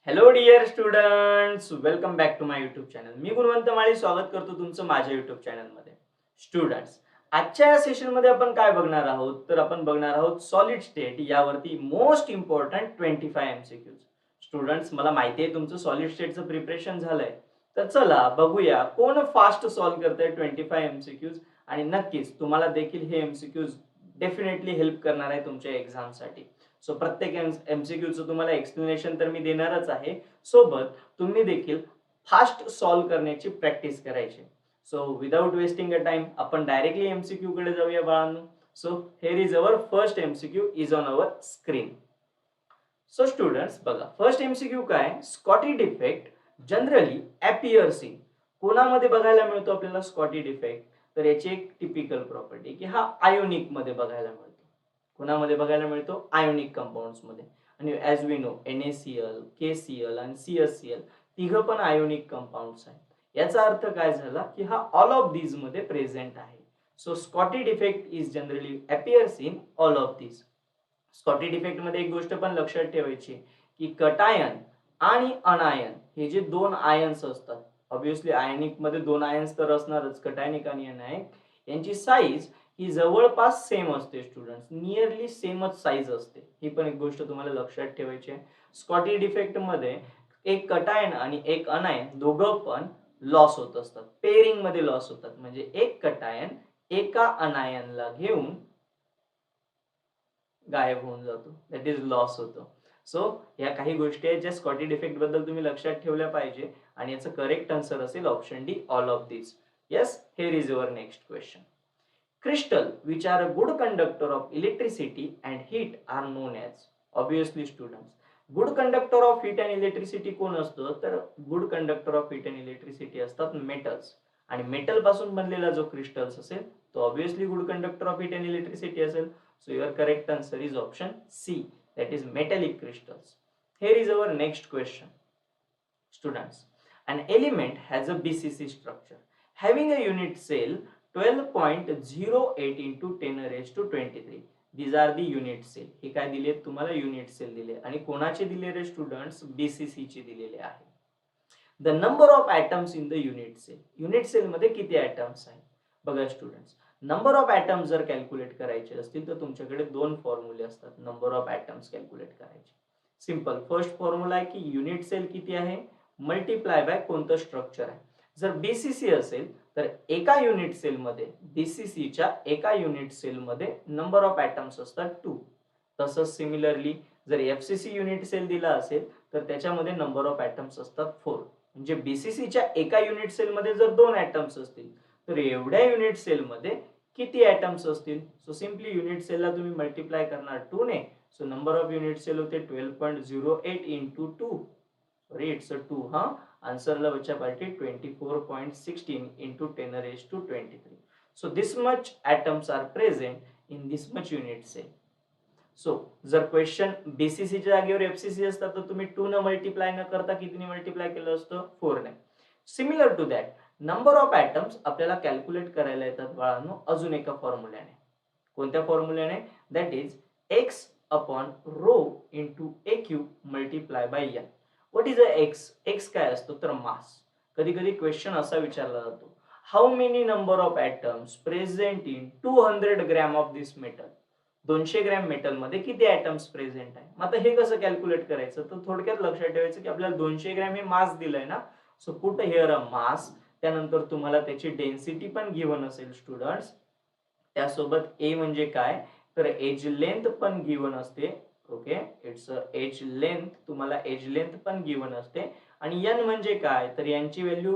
Hello dear students, welcome back to my YouTube channel. मी गुणवंत माळी स्वागत करतो तुमचं माझ्या युट्यूब चॅनलमध्ये. स्टुडंट्स, आजच्या या सेशनमध्ये आपण काय बघणार आहोत तर आपण बघणार आहोत सॉलिड स्टेट यावरती मोस्ट इम्पॉर्टंट 25 MCQs. स्टुडंट्स, मला माहिती आहे तुमचं सॉलिड स्टेटचं प्रिपरेशन झालंय, तर चला बघूया कोण फास्ट सॉल्व्ह करतंय 25 MCQs. आणि नक्कीच तुम्हाला देखील हे MCQs डेफिनेटली हेल्प करणार आहे तुमच्या एक्झामसाठी. सो प्रत्येक MCQचं तुम्हाला एक्सप्लेनेशन तर मी देणारच आहे, सोबत तुम्ही देखील फास्ट सॉल्व्ह करण्याची प्रॅक्टिस करायची. So without wasting a time आपण डायरेक्टली MCQ कडे जाऊया बाळांनो. So hair is our first MCQ is on our screen. So students बघा, फर्स्ट MCQ काय, Scottie defect generally appears in. कोणामध्ये बघायला मिळतो आपल्याला स्कॉटी डिफेक्ट? तर याची एक टिपिकल प्रॉपर्टी की हा आयोनिक मध्ये बघायला मिळतो. कोणामध्ये बघायला मिळतो? आयोनिक कंपाऊंड्स मध्ये. आणि as we know NaCl, KCl आणि CaCl तिघं पण आयोनिक कंपाऊंड्स आहेत. याचा अर्थ काय झाला की हा ऑल ऑफ दीज मध्ये प्रेझेंट आहे. So Schottky defect is generally appears in all of these. Schottky defect मध्ये एक गोष्ट पण लक्षात ठेवायची की कटायन आणि अनायन हे जे दोन आयन्स असतात, ऑब्विसली आयनिक मध्ये दोन आयन्स तर असणारच, कटायनिक आणि अनायनिक, यांची साईज ही जवळपास सेम असते. स्टुडंट्स, नियरली सेमच साईज असते. ही पण एक गोष्ट तुम्हाला लक्षात ठेवायची आहे. स्कॉटी डिफेक्ट मध्ये एक कटायन आणि एक अनायन दोघं पण लॉस होत असतात, पेअरिंग मध्ये लॉस होतात. म्हणजे एक कटायन एका अनायनला घेऊन गायब होऊन जातो, दॅट इज लॉस होतो. सो या काही गोष्टी आहेत ज्या स्कॉटी डिफेक्ट बद्दल तुम्ही लक्षात ठेवल्या पाहिजे आणि याचं करेक्ट आन्सर असेल option D, all of this. Yes, here is your next question. Crystal which are a good conductor of electricity and heat are known as. Obviously students, good conductor of heat and electricity कोण असतं तर good conductor of heat and electricity असतात metals. आणि metal पासून बनलेला जो crystals असेल तो obviously good conductor of heat and electricity असेल. So your correct answer is option C, that is metallic crystals. Here is our next question. Students, an element has a BCC structure having a unit cell 12.08 into 10 raised to 23. These are the unit cell. हे काय दिले तुम्हाला? Unit sale दिले. आणि कोणाचे दिले रे students? BCC चे दिलेले आहे. The number of atoms in the unit cell. Unit cell मध्ये किती ॲटम्स आहेत? बघा स्टुडंट्स, नंबर ऑफ ॲटम्स जर कॅल्क्युलेट करायचे असतील तर तुमच्याकडे दोन फॉर्म्युले असतात नंबर ऑफ ॲटम्स कॅल्क्युलेट करायचे. सिंपल फर्स्ट फॉर्म्युला आहे की युनिट सेल किती आहे मल्टिप्लाय बाय कोणतं स्ट्रक्चर आहे. जर BCC असेल तर एका युनिट सेल मध्ये, BCCच्या एका युनिट सेल मध्ये नंबर ऑफ ॲटम्स असतात 2. तसंच सिमिलरली जर FCC युनिट सेल दिला असेल तर त्याच्यामध्ये नंबर ऑफ ॲटम्स असतात 4. म्हणजे BCCच्या एका युनिट सेल मध्ये जर 2 ॲटम्स असतील तर एवढ्या युनिट सेल मध्ये किती ॲटम्स असतील? सो सिंपली युनिट सेलला तुम्ही मल्टिप्लाय करणार 2 ने. So number of unit cell होते 12.08 into 2. सॉरी, इट्स अ 2 हा. आन्सरला बच्चा party 24.16 into 10 raised to 23. So this much atoms are present in this much unit cell. So जर क्वेश्चन BCC च्या जागेवर FCC असतात तर तुम्ही 2 न मल्टिप्लाय न करता कितीने मल्टिप्लाय केलं असतं? 4 ने. Similar to that number of atoms आपल्याला कॅल्क्युलेट करायला येतात बाळांनो अजून एका फॉर्म्युल्याने. कोणत्या फॉर्म्युल्याने? That is x upon rho into AQ multiply by n. What is a x? x काय असतो तर मास. कधी कधी क्वेश्चन असा विचारला जातो, how many number of atoms present in 200 gram of this metal. 200 gram metal मध्ये किती ॲटम्स प्रेझेंट आहे? मग आता हे कसं कॅल्क्युलेट करायचं? तर थोडक्यात लक्षात ठेवायचं की आपल्याला 200 ग्रॅम हे मास दिलंय ना. सो पुट हिअर अ मास. त्यानंतर तुम्हाला त्याची डेन्सिटी पण गिव्हन असेल स्टुडंट्स. त्यासोबत ए म्हणजे काय तर एज लेंथ पण गिव्हन असते. ओके, इट्स एज लेंथ, तुम्हाला एज लेंथ पण गिव्हन असते. आणि n म्हणजे काय तर यांची व्हॅल्यू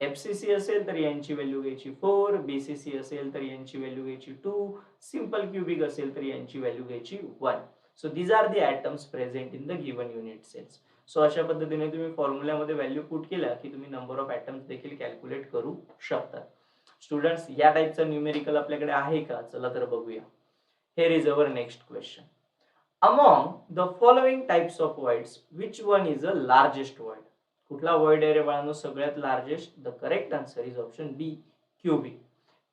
FCC असेल तर यांची व्हॅल्यू घ्यायची 4, BCC असेल तर यांची व्हॅल्यू घ्यायची 2, सिंपल क्यूबिक असेल तर यांची व्हॅल्यू घ्यायची 1. So these are the atoms present in the given unit cells. So अशा पद्धतीने तुम्ही फॉर्म्युल्यामध्ये व्हॅल्यू पुट केला की तुम्ही नंबर ऑफ ॲटम्स देखील कॅल्क्युलेट करू शकता. स्टुडंट्स, या टाइपचा न्यूमेरिकल आपल्याकडे आहे का? चला तर बघूया. Here is our next question. Among the following types of voids which one is the largest void? कुठला void आहे रे बाळांनो सगळ्यात largest? The correct answer is option B, cubic.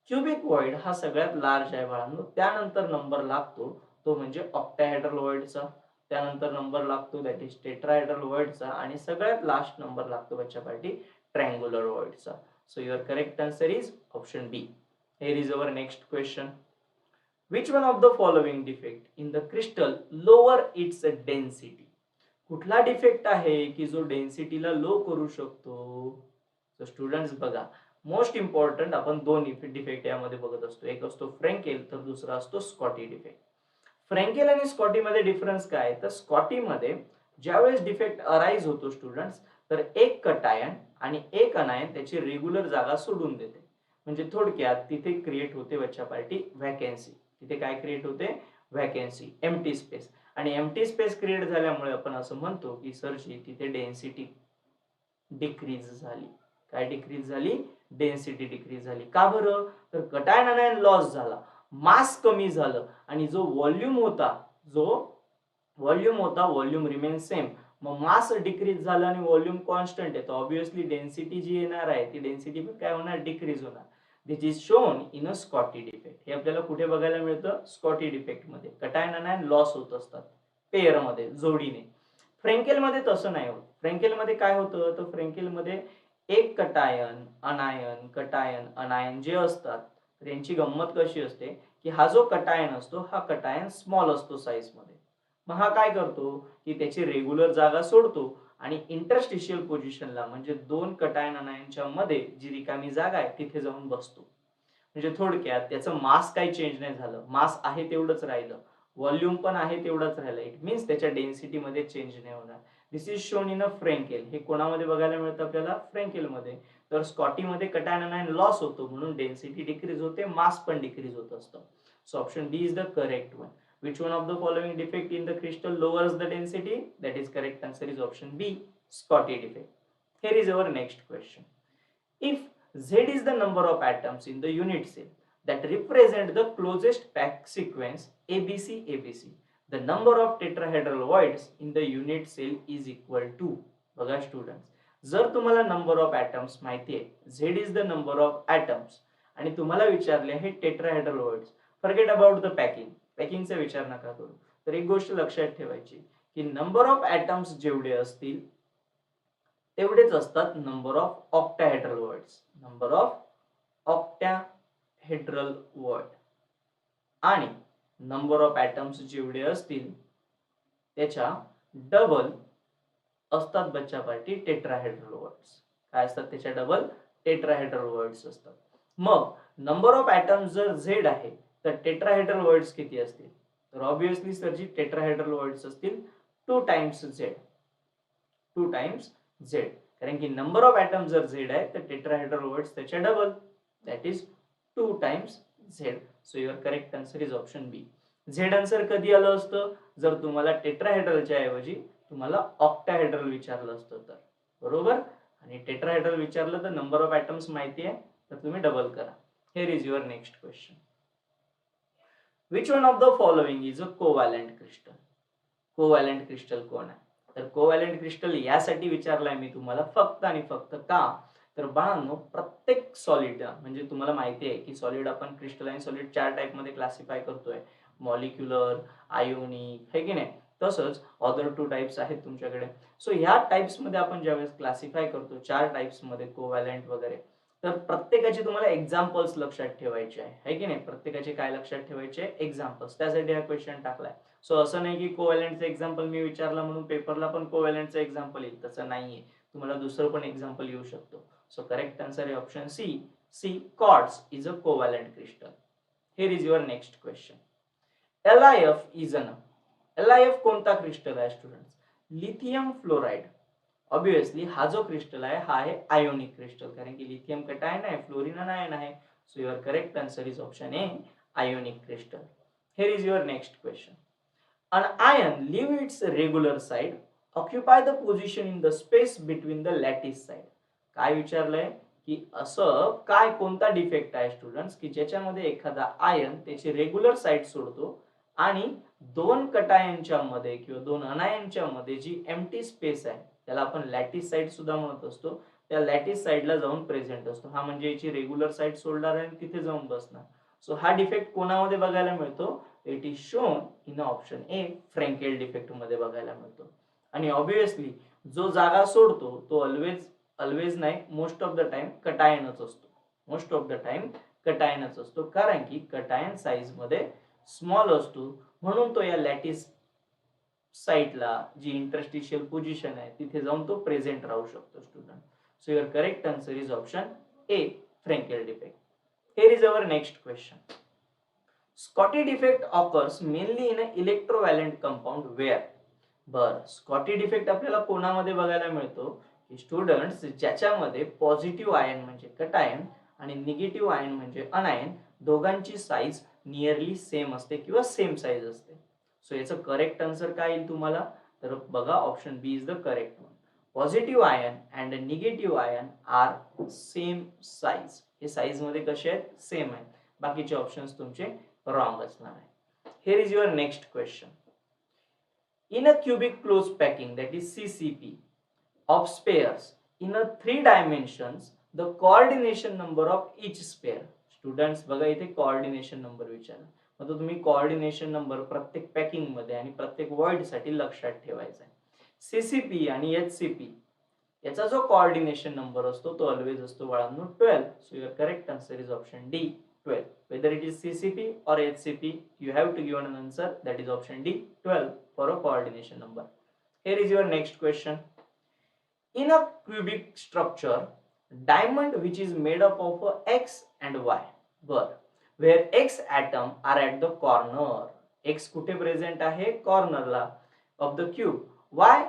Cubic void हा सगळ्यात लार्ज आहे बाळांनो. त्यानंतर नंबर लागतो तो म्हणजे ऑक्टाहेड्रल voidचा, त्यानंतर नंबर लागतो दॅट इज टेट्राहेड्रल वर्डचा, आणि सगळ्यात लास्ट नंबर लागतो बच्चापार्टी ट्रायंग्युलर वर्डचा. So your correct answer is option B. Here is our next question. Which one of the following defect in the crystal lower its density? कुठला defect आहे की जो डेन्सिटीला low करू शकतो? तर स्टुडंट्स बघा, मोस्ट इम्पॉर्टंट आपण दोन डिफेक्ट यामध्ये बघत असतो. एक असतो फ्रँकेल तर दुसरा असतो स्कॉटी डिफेक्ट. फ्रँकेल आणि स्कॉटी मध्ये डिफरन्स काय आहे? तर स्कॉटी मध्ये ज्यावेळेस डिफेक्ट अराइज होतो स्टुडंट्स, तर एक कटायन आणि एक अनायन त्याची रेग्युलर जागा सोडून देते. म्हणजे थोडक्यात तिथे क्रिएट होते बच्चापार्टी व्हॅकन्सी. तिथे काय क्रिएट होते? Vacancy, empty space. आणि एम्प्टी स्पेस क्रिएट झाल्यामुळे आपण असं म्हणतो की सरची तिथे डेन्सिटी डिक्रीज झाली. काय डिक्रीज झाली? डेन्सिटी डिक्रीज झाली. का बरं? तर कटायन अनायन लॉस झाला, मास कमी झालं, आणि जो व्हॉल्यूम होता व्हॉल्यूम रिमेन सेम. मग मास डिक्रीज झालं आणि व्हॉल्यूम कॉन्स्टंट आहे, तर ऑब्विसली डेन्सिटी जी येणार आहे ती डेन्सिटी पण काय होणार? डिक्रीज होणार. This is shown in a Schottky defect. हे आपल्याला कुठे बघायला मिळतं? स्कॉटी डिफेक्ट मध्ये. कटायन अनायन लॉस होत असतात पेयर मध्ये, जोडीने. फ्रँकेल मध्ये तसं नाही होत. फ्रँकेल मध्ये काय होतं? तर फ्रँकेल मध्ये एक कटायन अनायन जे असतात, तर यांची गंमत कशी असते की हा जो कटायन असतो हा कटायन स्मॉल असतो साईज मध्ये. मग हा काय करतो की त्याची रेग्युलर जागा सोडतो आणि इंटरस्टिशियल पोझिशनला, म्हणजे दोन कटायन अनायनच्या मध्ये जी रिकामी जागा आहे तिथे जाऊन बसतो. म्हणजे थोडक्यात त्याचं मास काही चेंज नाही झालं, मास आहे तेवढंच राहिलं, व्हॉल्यूम पण आहे तेवढंच राहिलं. इट मीन्स त्याच्या डेन्सिटी मध्ये चेंज नाही होणार. This is shown in a Frenkel. हे कोणामध्ये बघायला मिळतं आपल्याला? फ्रँकेल मध्ये. तर स्कॉटी मध्ये कटायन अनायन लॉस होतो म्हणून डेन्सिटी डिक्रीज होते, मास पण डिक्रीज होत असतं. So option D is the correct one. Which one of the following defect in the crystal lowers the density? That is correct answer is option B, Scotty defect. Here is our next question. If Z is the number of atoms in the unit cell that represent the closest pack sequence ABC ABC, the number of tetrahedral voids in the unit cell is equal to. बघा students, जर तुम्हाला number of atoms माहिती आहे, Z is the number of atoms, आणि तुम्हाला विचारले आहे tetrahedral voids, forget about the पॅकिंगचा विचार नका करू. तर एक गोष्ट लक्षात ठेवायची की नंबर ऑफ ॲटम्स जेवढे असतील तेवढेच असतात number of octahedral words. Number of octahedral word आणि नंबर ऑफ ॲटम्स जेवढे असतील त्याच्या डबल असतात बच्चापार्टी टेट्राहेड्रल वर्ड्स. काय असतात त्याच्या डबल? टेट्राहेड्रल वर्ड्स असतात. मग नंबर ऑफ ॲटम्स जर झेड आहे तर टेट्राहेड्रल वर्ड्स किती असतील? तर ऑब्विसली सरजी टेट्राहेड्रल वर्ड्स असतील 2 टाइम्स झेड. 2 टाइम्स झेड, कारण की नंबर ऑफ ॲटम जर झेड आहे तर टेट्राहेड्रल वर्ड्स त्याच्या double, that is 2 times Z. So your correct answer is option B. Z answer कधी आलं असतं? जर तुम्हाला टेट्राहेड्रलच्या ऐवजी तुम्हाला ऑक्टाहेड्रल विचारलं असतं तर, बरोबर. आणि टेट्राहेड्रल विचारलं तर नंबर ऑफ ॲटम्स माहिती आहे तर तुम्ही डबल करा. Here is your next question. Which one of the following is a covalent crystal? Covalent crystal कोण आहे? तर कोव्हॅलेंट क्रिस्टल यासाठी विचारलाय मी तुम्हाला फक्त आणि फक्त का, तर बाळांनो प्रत्येक सॉलिड, म्हणजे तुम्हाला माहिती आहे की सॉलिड आपण क्रिस्टलाइन सॉलिड 4 टाइप मध्ये क्लासिफाय करतोय, मॉलिक्युलर, आयोनिक, है की नाही. तसंच अदर 2 टाइप्स आहेत तुमच्याकडे. सो ह्या टाइप्स मध्ये आपण ज्यावेळेस क्लासिफाय करतो 4 टाइप्स मध्ये कोव्हॅलेंट वगैरे, तर प्रत्येकाचे तुम्हाला एक्झाम्पल्स लक्षात ठेवायचे आहे की नाही. प्रत्येकाचे काय लक्षात ठेवायचे? एक्झाम्पल्स. त्यासाठी हा क्वेश्चन टाकलाय. सो असं नाही की कोव्हॅलेंटचं एक्झाम्पल मी विचारला म्हणून पेपरला पण कोव्हॅलेंटचं एक्झाम्पल येईल, तसं नाहीये. तुम्हाला दुसरं पण एक्झाम्पल येऊ शकतो. सो करेक्ट आन्सर आहे option C, quartz is a covalent crystal. Here is your next question. LiF is an. LiF कोणता क्रिस्टल आहे स्टुडंट्स? Lithium fluoride. ऑब्विसली हा जो क्रिस्टल आहे हा आहे आयोनिक क्रिस्टल, कारण की लिथियम कटायन आहे, फ्लोरीन अनायन आहे. So your correct answer is option A, ionic crystal. Here is your next question. An ion leave its regular side, occupy the position in the space between the lattice side. काय विचारलंय की असं काय कोणता defect आहे students की ज्याच्यामध्ये एखादा ion त्याची रेग्युलर साइड सोडतो आणि दोन कटायनच्या मध्ये किंवा दोन अनायनच्या मध्ये जी एम्प्टी स्पेस आहे त्याला आपण लॅटिस साइड सुद्धा म्हणत असतो, त्या लॅटिस साइडला जाऊन प्रेझेंट असतो. हा म्हणजे याची रेग्युलर साइड सोडणार आणि तिथे जाऊन बसणार. सो हा डिफेक्ट कोणामध्ये बघायला मिळतो? It is shown in option A Frenkel defect मध्ये बघायला मिळतो. आणि ऑब्विसली जो जागा सोडतो तो ऑलवेज नाही, मोस्ट ऑफ द टाइम कटायनच असतो. मोस्ट ऑफ द टाइम कटायनच असतो, कारण की कटायन साईज मध्ये स्मॉल असतो, म्हणून तो या लॅटिस साइटला जी इंटरस्टिशियल पोझिशन आहे तिथे जाऊन तो प्रेझेंट राहू शकतो student. So your correct answer is option A Frenkel defect. Here is our next question. Scotty defect occurs mainly in an electrovalent compound where? बर, स्कॉटी डिफेक्ट आपल्याला कोणामध्ये बघायला मिळतो की स्टुडंट्स ज्याच्यामध्ये पॉझिटिव्ह आयन म्हणजे कटायन आणि निगेटिव्ह आयन म्हणजे अनायन दोघांची साईज नियरली सेम असते किंवा सेम साईज असते. सो याचं करेक्ट आन्सर काय येईल तुम्हाला, तर बघा option B is the correct one. Positive ion and negative ion are same size. हे साईज मध्ये कसे आहेत, सेम आहेत. बाकीचे ऑप्शन्स तुमचे रॉंग असणार आहे. Here is your next question. In a cubic closed packing, that is CCP, of spares in a 3 dimensions, the coordination number of each spare. Students बघा इथे कोऑर्डिनेशन नंबर विचारला, म्हणजे तुम्ही कोऑर्डिनेशन नंबर प्रत्येक packing मध्ये आणि प्रत्येक वॉइड साठी लक्षात ठेवायचा आहे. सीसीपी आणि एचसीपी याचा जो कोऑर्डिनेशन नंबर असतो तो ऑलवेज असतो बाळांनो 12. So your correct answer is option D 12. Whether it is CCP or HCP, you have to give an answer, that is option D 12 for a coordination number. Here is your next question. In a cubic structure, diamond which is made up of X and Y, but where X atom are at the corner, X कुठे present आहे, कॉर्नरला of the cube, Y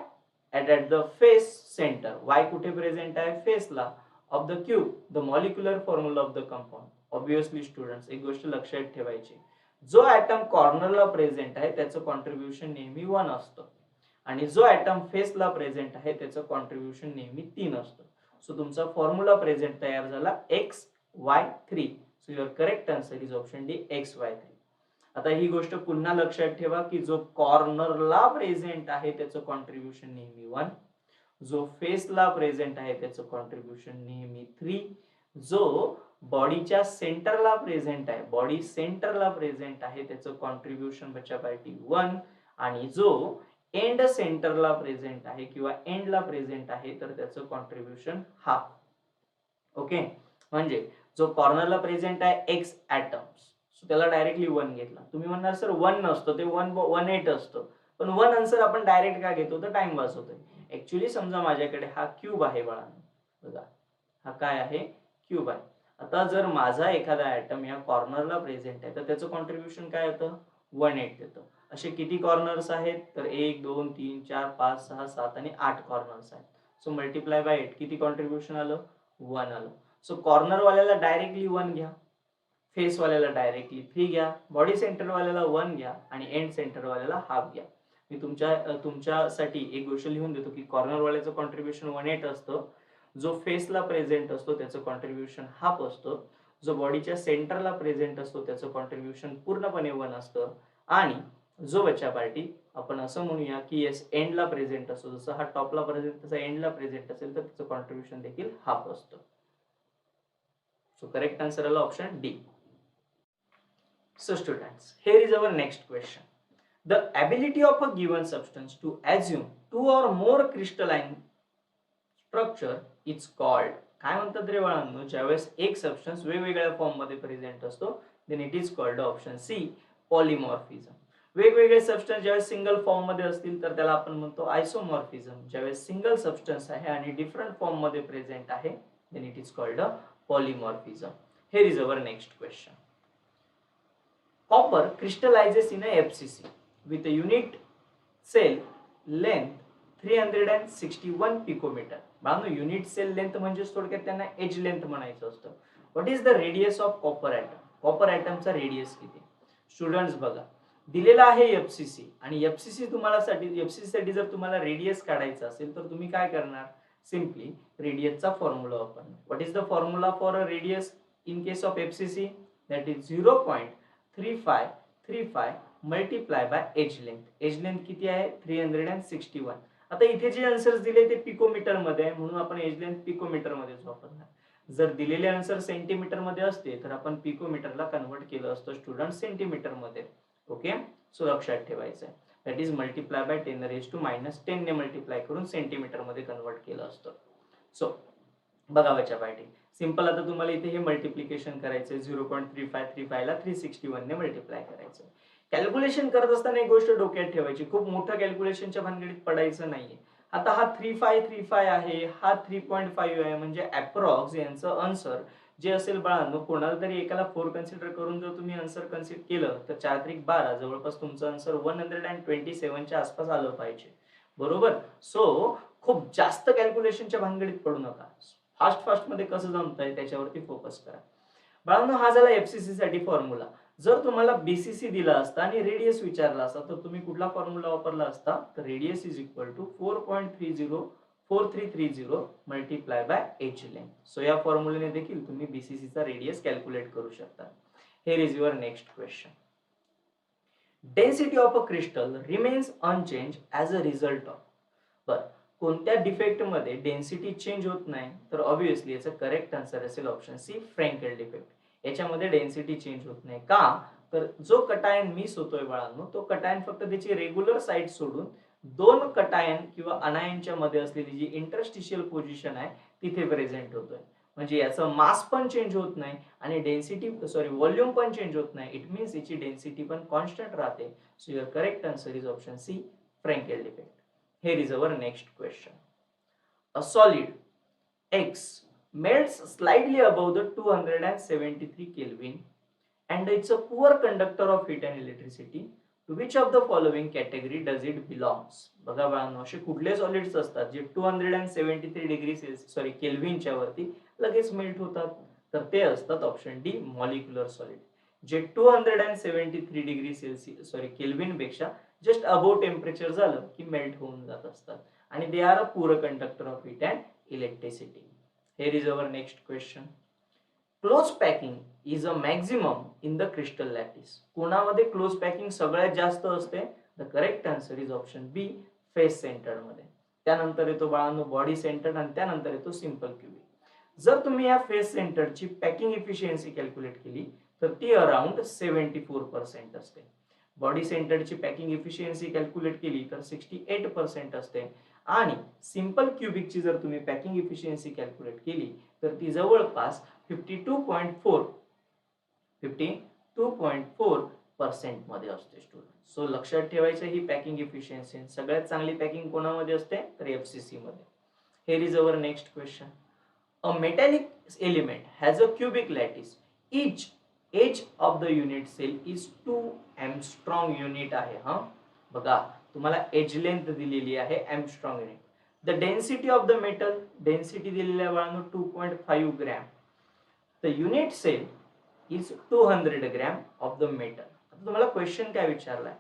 at the face center, Y कुठे present आहे, फेसला of the cube, the molecular formula of the compound. Obviously students एक गोष्ट लक्षात ठेवायची, जो atom कॉर्नरला present आहे त्याचं कॉन्ट्रीब्युशन नेहमी 1 असतं आणि जो ऍटम फेसला प्रेझेंट आहे त्याचं कॉन्ट्रीब्युशन नेहमी 3 असतं. सो तुमचा फॉर्म्युला प्रेझेंट तयार झाला XY3. So your correct answer is option D XY3. आता ही गोष्ट पुन्हा लक्षात ठेवा की जो कॉर्नरला प्रेझेंट आहे त्याचं कॉन्ट्रीब्युशन नेहमी 1, जो फेसला प्रेझेंट आहे त्याचं कॉन्ट्रीब्युशन नेहमी 3, जो बॉडीच्या सेंटरला प्रेझेंट आहे, बॉडी सेंटरला प्रेझेंट आहे त्याचं कॉन्ट्रीब्युशन बच्चा पार्टी 1, आणि जो एंड सेंटरला प्रेझेंट आहे किंवा एंडला प्रेझेंट आहे तर त्याचं कॉन्ट्रीब्युशन हाफ. ओके, म्हणजे जो कॉर्नरला प्रेझेंट आहे एक्स ऍटम्स, सो त्याला डायरेक्टली 1 घेतला. तुम्ही म्हणणार सर 1 नसतं, ते 118 असतं, पण 1 आन्सर आपण डायरेक्ट का घेतो तर टाइम पास होतोय. ऍक्च्युली समजा माझ्याकडे हा क्यूब आहे बाळांनो, बघा हा काय आहे, क्यूब आहे. आता जर माझा एखादा ऍटम या कॉर्नरला प्रेझेंट आहे तर त्याचं कॉन्ट्रीब्युशन काय होतं, 108 येतं. असे किती कॉर्नर्स आहेत तर 1 2 3 4 5 6 7 आणि 8 कॉर्नर्स आहेत. सो मल्टिप्लाय बाय 8 किती कॉन्ट्रीब्युशन आलं, 1 आलं. सो कॉर्नर वाल्याला डायरेक्टली 1 घ्या, फेस वाल्याला डायरेक्टली 3 घ्या, बॉडी सेंटर वाल्याला 1 घ्या आणि एंड सेंटर वाल्याला हाफ घ्या. मी तुमच्यासाठी एक गोष्ट लिहून देतो की कॉर्नर वाल्याचं कॉन्ट्रीब्युशन 108 असतं, जो फेसला प्रेझेंट असतो त्याचं कॉन्ट्रीब्युशन हाफ असतो, जो बॉडीच्या सेंटरला प्रेझेंट असतो त्याचं कॉन्ट्रीब्युशन पूर्णपणे 1 असतं, आणि जो बच्चा पार्टी आपण असं म्हणूया की एस एंडला प्रेझेंट असतो, जसं हा टॉपला प्रेझेंट तसा एंडला प्रेझेंट असेल तर त्याचं कॉन्ट्रीब्युशन देखील हाफ असतं. सो करेक्ट आन्सर आला option D. So students, here is our next question. The ability of a given substance to assume 2 or more crystalline structure is called, काय म्हणतात रे बाळांनो, ज्यावेळेस एक सबस्टन्स वेगवेगळ्या फॉर्म मध्ये प्रेझेंट असतो then it is called option C polymorphism. वेगवेगळे substance ज्यावेळेस सिंगल फॉर्म मध्ये असतील तर त्याला आपण म्हणतो आयसोमॉर्फिझम. ज्यावेळेस सिंगल सबस्टन्स आहे आणि डिफरंट फॉर्म मध्ये प्रेझेंट आहे then it is called polymorphism. Here is our next question. Copper crystallizes in a FCC with a unit cell length 361 picometer. बाळांनो युनिट सेल लेंथ म्हणजे थोडक्यात त्यांना एज लेंथ म्हणायचं असतं. What is the radius of copper atom? Copper ॲटमचा radius किती? Students बघा, दिलेला आहे एफसीसी, आणि एफसीसी साठी जर तुम्हाला रेडियस काढायचा असेल तर तुम्ही काय करणार, सिम्पली रेडियसचा फॉर्म्युला वापरणार. What is the formula for a radius in case of FCC? That is 0.3535 multiply by edge length. Edge length किती आहे, 361. आता इथे जे आन्सर्स दिले ते पिकोमीटर मध्ये आहे म्हणून आपण एज लेंथ पिकोमीटर मध्येच वापरणार. जर दिलेले आन्सर सेंटीमीटर मध्ये असते तर आपण पिकोमीटरला कन्वर्ट केलं असतं स्टुडंट सेंटीमीटर मध्ये. ओके, सो लक्षात ठेवायचं आहे. दॅट इज मल्टिप्लाय बाय 10⁻⁻10 ने मल्टिप्लाय करून सेंटीमीटर मध्ये कन्वर्ट केलं असतं. सो बघा बच्चा पार्टी, सिंपल आता तुम्हाला इथे हे मल्टिप्लिकेशन करायचंय. 0.3535 ला 361 ने मल्टिप्लाय करायचं. कॅल्क्युलेशन करत असताना एक गोष्ट डोक्यात ठेवायची, खूप मोठ्या कॅल्क्युलेशनच्या भानगडीत पडायचं नाहीये. आता हा 3535 आहे, हा 3.5 आहे, म्हणजे अप्रॉक्स यांचं आन्सर जे असेल बाळांनो, कोणाला तरी एकाला 4 कन्सिडर करून जर तुम्ही आन्सर कन्सिडर केलं तर 4×12 जवळपास तुमचं आन्सर 127 च्या आसपास आलं पाहिजे. बरोबर. सो खूप जास्त कॅल्क्युलेशनच्या भानगडीत पडू नका. फास्ट मध्ये कसं जमतंय त्याच्यावरती फोकस करा. बाळांनो, हा झाला एफसीसी साठी फॉर्म्युला. जर तुम्हाला बीसीसी दिला असता आणि रेडियस विचारला असता तर तुम्ही कुठला फॉर्म्युला वापरला असता? तर radius is equal to 4.304330 multiply by edge length. So या फॉर्म्युलेने देखील तुम्ही बीसीसी चा रेडियस कॅल्क्युलेट करू शकता. Here is your next question. Density of a crystal remains unchanged as a result of. बरं, कोणत्या डिफेक्ट मध्ये डेन्सिटी चेंज होत नाही? तर ऑब्विसली याचं करेक्ट आन्सर असेल ऑप्शन सी, फ्रँकेल डिफेक्ट. याच्यामध्ये डेन्सिटी चेंज होत नाही. का? तर जो कटायन मिस होतोय बाळांनो, तो कटायन फक्त त्याची रेग्युलर साईड सोडून दोन कटायन किंवा अनायनच्या मध्ये असलेली जी इंटरस्टिशियल पोझिशन आहे तिथे प्रेझेंट होतोय. म्हणजे याचं मास पण चेंज होत नाही आणि डेन्सिटी व्हॉल्यूम पण चेंज होत नाही. इट मीन्स याची डेन्सिटी पण कॉन्स्टंट राहते. So your correct answer is option C, Frenkel defect. Here is our next question. A solid X melts slightly above the 273 Kelvin and it's a poor conductor of heat and electricity. To which of the following category does it belongs? बघा बाळांनो, असे कुठले solids असतात जे 273 degree केल्विनच्या वरती लगेच melt होतात? तर ते असतात ऑप्शन डी, मॉलिक्युलर सॉलिड. जे 273 डिग्री केल्विन पेक्षा जस्ट अबोव टेम्परेचर झालं की मेल्ट होऊन जात असतात आणि they are a poor conductor of heat and electricity. Here is our next question. Close packing is a maximum in the crystal lattice. कोणामध्ये close packing सगळ्यात जास्त असते? The correct answer is option B, face centred मध्ये. त्यानंतर येतो बाळांनो body centred आणि त्यानंतर येतो सिंपल क्युबिक. जर तुम्ही या फेस सेंटरची पॅकिंग इफिशियन्सी कॅल्क्युलेट केली तर ती अराउंड 74% असते. बॉडी सेंटरची पॅकिंग इफिशियन्सी कॅल्क्युलेट केली तर 68% असते आणि सिंपल क्युबिकची जर तुम्ही पॅकिंग इफिशियन्सी कॅल्क्युलेट केली तर ती जवळपास 52.4% मध्ये असते स्टुडंट. सो लक्षात ठेवायचं ही पॅकिंग इफिशियन्सी सगळ्यात चांगली पॅकिंग कोणामध्ये असते? तर एफसीसी मध्ये. Here is our next question. A metallic element has a cubic lattice. Each edge of the unit cell is 2 angstrom unit आहे. हा बघा, तुम्हाला एज लेंथ दिलेली आहे angstrom unit. The density of the metal, density दिलेली आहे बाळांनो 2.5 gram. The unit cell is 200 gram of the metal. आता तुम्हाला क्वेश्चन काय विचारलाय?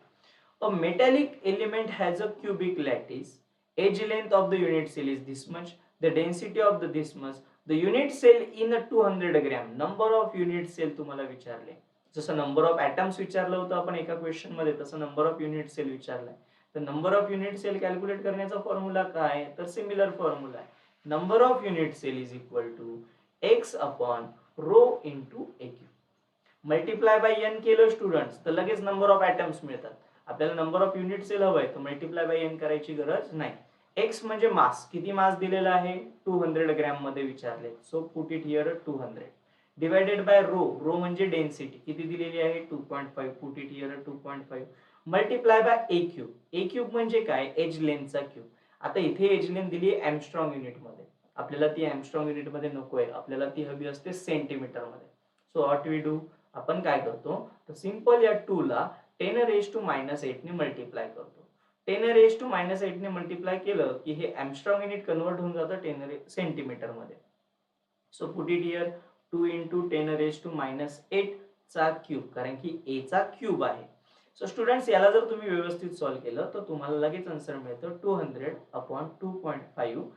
A metallic element has a cubic lattice, edge length of the unit cell is this much, the density of the this much, the unit cell in 200 gram. Number of unit cell तुम्हाला विचारले. जसं number of atoms विचारलं होतं आपण एका question मध्ये, तसं number of unit cell विचारलाय. तर number of unit cell calculate करण्याचा फॉर्म्युला काय? तर सिमिलर फॉर्म्युला आहे. Number of unit cell is equal to X upon rho into a cube. Multiply by N केलं स्टुडंट्स तर लगेच नंबर ऑफ ॲटम्स मिळतात. आपल्याला नंबर ऑफ युनिट सेल हवंय तर मल्टिप्लाय बाय एन करायची गरज नाही. एक्स म्हणजे मास, किती मास दिलेला आहे? 200 ग्रॅम मध्ये विचारले. So put it here 200 divided by rho, rho म्हणजे डेन्सिटी किती दिलेली आहे? 2.5, put it here 2.5 multiply by a cube. A cube म्हणजे काय? एज लेंथचा क्यूब. आता इथे एज लेंथ दिली आहे एंगस्ट्रॉम युनिट मध्ये, आपल्याला ती एंगस्ट्रॉम युनिट मध्ये नकोय, आपल्याला ती हवी असते सेंटीमीटर मध्ये. सो व्हॉट वी डू, आपण काय करतो तर सिंपल या 2 ला 10⁻⁻8 ने मल्टिप्लाय करतो. 10⁻⁻8 ने मल्टिप्लाय केलं की हे एंगस्ट्रॉम युनिट कन्वर्ट होऊन जातं सेंटीमीटर मध्ये. सो पुट इट हियर 2 × 10⁻⁸ चा क्यूब, कारण की ए चा क्यूब आहे. सो स्टुडंट्स याला जर तुम्ही व्यवस्थित सॉल्व्ह केलं तर तुम्हाला लगेच आन्सर मिळतं 200 अपॉन 2.5.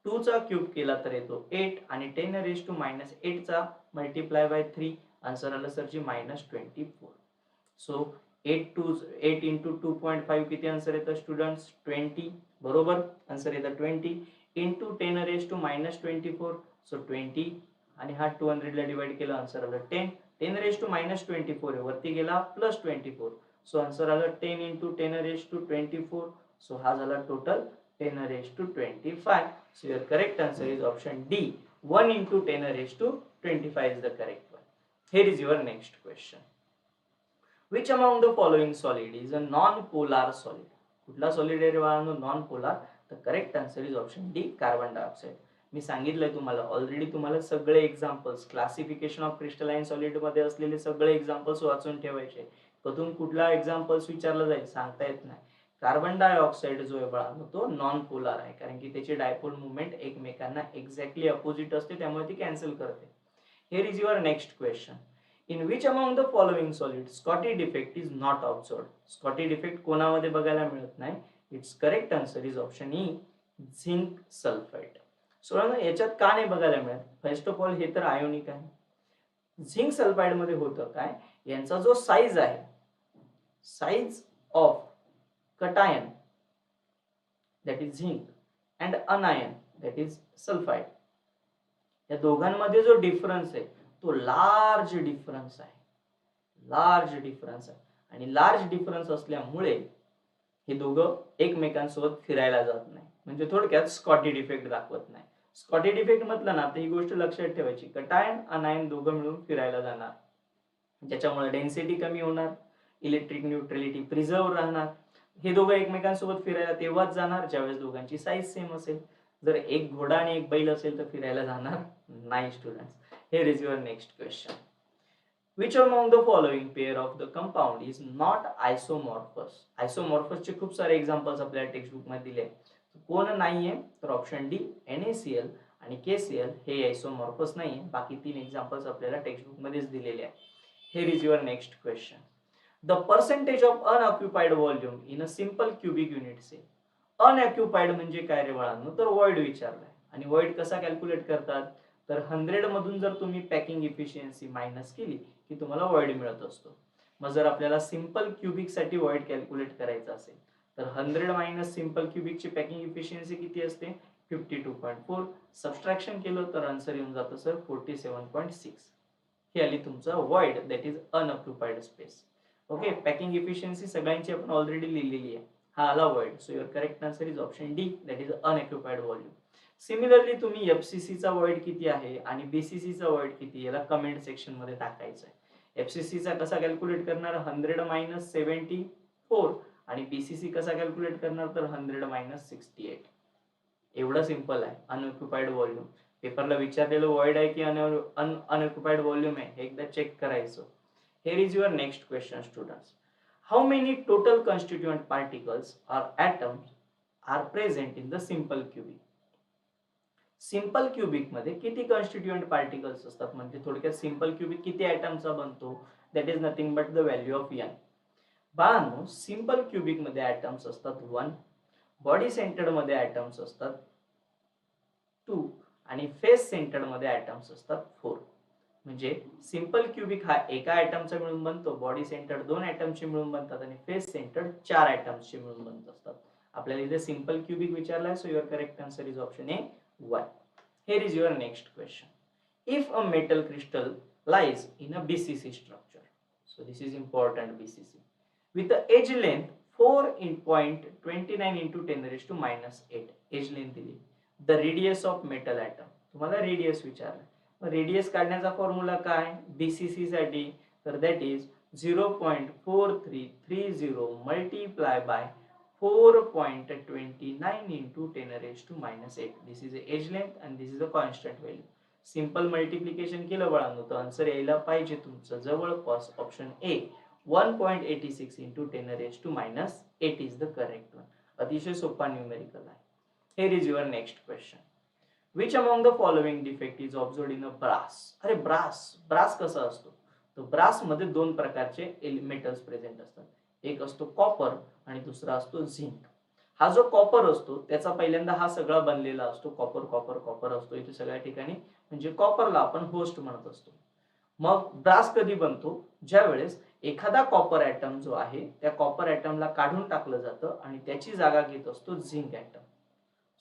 2 चा क्यूब केला तर येतो 8 आणि 10⁻⁸ चा मल्टिप्लाय बाय 3 आन्सर आलं सरची -24. सो 8 × 2.5 किती आन्सर येतं स्टुडंट्स? 20. बरोबर, आन्सर येतं 20 इंटू 10⁻⁻24. सो 20 आणि हा 200 ला डिवाइड केला आन्सर आलं 10. 10⁻⁻24 वरती गेला +24 सो आन्सर आलं 10 into 10⁻²4. सो हा झाला total 10⁻25. So your correct answer is option D, 1 into 10⁻25 is the correct one. Here is your next question. Which among the following solid is a non-polar solid? कुठला solid आहे रे बाळांनो? Non polar. The correct answer is option D, carbon dioxide. मी सांगितलंय तुम्हाला already, तुम्हाला सगळे examples classification of crystalline solid मध्ये असलेले सगळे एक्झाम्पल्स वाचून ठेवायचे. कधून कुठला एक्झाम्पल्स विचारला जाईल सांगता येत नाही. कार्बन डायऑक्साइड जो आहे बाळांनो तो नॉन पोलार आहे, कारण की त्याची डायपोल मुवमेंट एकमेकांना एक्झॅक्टली अपोजिट असते, त्यामुळे ती कॅन्सल करते. Here is your next question. In which among the following solids Scotty defect is not observed? Scotty defect कोणामध्ये बघायला मिळत नाही. Its correct answer is option E, zinc sulphide. So याच्यात का नाही बघायला मिळत? फर्स्ट ऑफ ऑल हे तर आयोनिक आहे. झिंक सल्फाइड मध्ये होतं काय, यांचा जो साईज आहे, size of cation that is zinc and अनायन that is sulphide, या दोघांमध्ये जो डिफरन्स आहे तो लार्ज डिफरन्स आहे. लार्ज डिफरन्स आहे, आणि लार्ज डिफरन्स असल्यामुळे हे दोघं एकमेकांसोबत फिरायला जात नाही. म्हणजे थोडक्यात स्कॉटी डिफेक्ट दाखवत नाही. स्कॉटी डिफेक्ट म्हटलं ना तर ही गोष्ट लक्षात ठेवायची, कटायन अनायन दोघं मिळून फिरायला जाणार, ज्याच्यामुळे डेन्सिटी कमी होणार, इलेक्ट्रिक न्यूट्रलिटी प्रिझर्व राहणार. हे दोघं एकमेकांसोबत फिरायला तेव्हाच जाणार ज्यावेळेस दोघांची साईज सेम असेल. जर एक घोडा आणि एक बैल असेल तर फिरायला जाणार नाही students. Here is your next question. Which among the following pair of the compound is not isomorphous? Isomorphous चे खूप सारे एक्झाम्पल्स आपल्या टेक्स्ट बुक मध्ये दिले. कोण नाहीये तर ऑप्शन डी, NaCl आणि KCl हे आयसोमॉर्फस नाहीये. बाकी तीन एक्झाम्पल्स आपल्याला टेक्स्ट बुक मध्येच दिलेले आहेत. Here is your next question. The percentage of unoccupied volume in a simple cubic unit cell. Unoccupied म्हणजे काय रे बाळांनो? तर वॉइड विचारलाय. आणि वॉइड कसा कॅल्क्युलेट करतात? तर 100 मधून जर तुम्ही पॅकिंग इफिशियन्सी मायनस केली की तुम्हाला वॉइड मिळत असतो. मग जर आपल्याला सिंपल क्यूबिक साठी वॉइड कॅल्क्युलेट करायचा असेल तर 100 मायनस सिंपल क्यूबिकची पॅकिंग इफिशियन्सी किती असते? 52.4. सबस्ट्रॅक्शन केलं तर आन्सर येऊन जातं सर 47.6. ही आली तुमचा void that is unoccupied space. Okay, packing efficiency सगळ्यांची आपण ऑलरेडी लिहिलेली आहे. हा आला void. So your correct answer is option D, that is unoccupied volume. Similarly तुम्ही FCC चा वॉइड किती आहे आणि BCC चा वॉइड किती याला कमेंट सेक्शन मध्ये टाकायचं आहे. FCC चा कसा कॅल्क्युलेट करणार? 100 मायनस 74. आणि BCC कसा कॅल्क्युलेट करणार? तर 100 मायनस 68. एवढं सिंपल आहे. अनऑक्युपाइड व्हॉल्यूम पेपरला विचारलेलं वॉइड आहे की अनऑक्युपाइड व्हॉल्यूम आहे हे एकदा चेक करायचं. Here is your next question students. How many total constituent particles or atoms are present in the simple cubic? Simple cubic मध्ये किती कॉन्स्टिट्यूएंट पार्टिकल्स असतात? म्हणजे थोडक्यात सिंपल क्यूबिक किती ॲटमचा बनतो? That is nothing but the value of n. बाळांनो, simple cubic मध्ये atoms असतात 1, बॉडी सेंटर्ड मध्ये ॲटम्स असतात 2 आणि फेस सेंटर्ड मध्ये ॲटम्स असतात 4. म्हणजे सिंपल क्यूबिक हा एका ॲटमचा मिळून बनतो, बॉडी सेंटर्ड 2 ॲटमचे मिळून बनतात आणि फेस सेंटर्ड 4 ॲटम्सचे मिळून बनत असतात. आपल्याला इथे सिंपल क्यूबिक विचारलाय. So your correct answer is option A, 1. Here is your next question. If a metal crystal lies in a BCC structure, so this is important, BCC, with the edge length 4.29 into 10 raised to minus 8 edge length दिली, the radius of metal atom, तुम्हाला radius विचारलं. मग radius काढण्याचा formula काय BCC साठी? तर that is 0.4330 multiply by 4.29 into 10 raised to minus 8. This is the edge length and this is the constant value. Simple multiplication केलं बाळांनो तर आन्सर यायला पाहिजे तुमचं जवळपास option A, 1.86 into 10 raised to minus 8 is the correct one. अतिशय सोपा numerical आहे. Here is your next question. Which among the following defect is observed in a brass? अरे ब्रास कसा असतो? तो ब्रास मध्ये दोन प्रकारचे मेटल्स प्रेझेंट असतात. एक असतो कॉपर आणि दुसरा असतो झिंक. हा जो कॉपर असतो त्याचा पहिल्यांदा हा सगळा बनलेला असतो, कॉपर कॉपर कॉपर असतो इथे सगळ्या ठिकाणी, म्हणजे कॉपरला आपण होस्ट म्हणत असतो. मग ब्रास कधी बनतो? ज्या वेळेस एखादा कॉपर ॲटम जो आहे त्या कॉपर ॲटमला काढून टाकलं जातं आणि त्याची जागा घेत असतो झिंक ॲटम.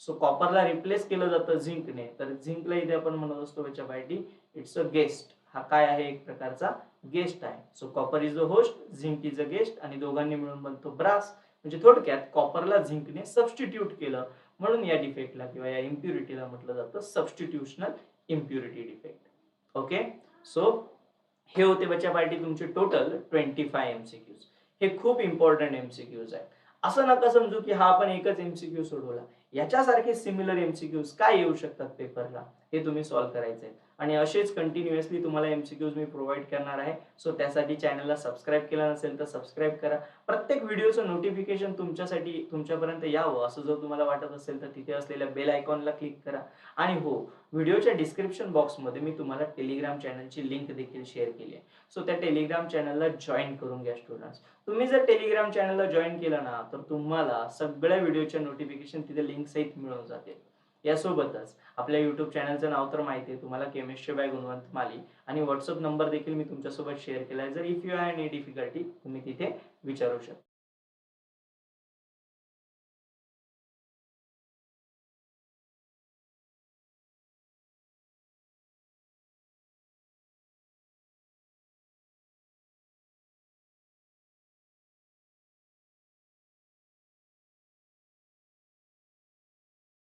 सो कॉपरला रिप्लेस केलं जातं झिंकने, तर झिंकला इथे आपण म्हणत असतो याच्या पाठी इट्स अ गेस्ट. हा काय आहे? एक प्रकारचा गेस्ट आहे. So copper is the host, zinc is a guest आणि दोघांनी मिळून बनतो ब्रास. म्हणजे थोडक्यात कॉपरला झिंकने सबस्टिट्यूट केलं म्हणून या डिफेक्टला किंवा या इम्प्युरिटीला म्हटलं जातं सबस्टिट्यूशनल इम्प्युरिटी डिफेक्ट. ओके, सो हे होते बच्चा पार्टी तुमचे टोटल 25 एमसीक्यूज. हे खूप इम्पॉर्टंट एमसीक्यूज आहे. असं नका समजू की हा आपण एकच एमसीक्यू सोडवला. याच्यासारखे सिमिलर एमसीक्यूज काय येऊ शकतात पेपरला हे तुम्ही सॉल्व्ह करायचे आणि असेच कंटिन्युअसली तुम्हाला एमसीक्यूज मी प्रोव्हाइड करणार आहे. सो त्यासाठी चॅनलला सबस्क्राईब केलं नसेल तर सबस्क्राईब करा. प्रत्येक व्हिडिओचं नोटिफिकेशन तुमच्यासाठी तुमच्यापर्यंत यावं असं जर तुम्हाला वाटत असेल तर तिथे असलेल्या बेल आयकॉनला क्लिक करा. आणि हो, व्हिडिओच्या डिस्क्रिप्शन बॉक्समध्ये मी तुम्हाला टेलिग्राम चॅनलची लिंक देखील शेअर केली आहे. सो त्या टेलिग्राम चॅनलला जॉईन करून घ्या स्टुडंट्स. तुम्ही जर टेलिग्राम चॅनलला जॉईन केलं ना तर तुम्हाला सगळ्या व्हिडिओच्या नोटिफिकेशन तिथे लिंक सहित मिळून जातील. यासोबतच आपल्या युट्यूब चॅनलचं नाव तर माहिती आहे तुम्हाला, केमिस्ट्री बाय गुणवंत माली, आणि व्हॉट्सअप नंबर देखील मी तुमच्यासोबत शेअर केला आहे. जर if you have any difficulty तुम्ही तिथे विचारू शकता.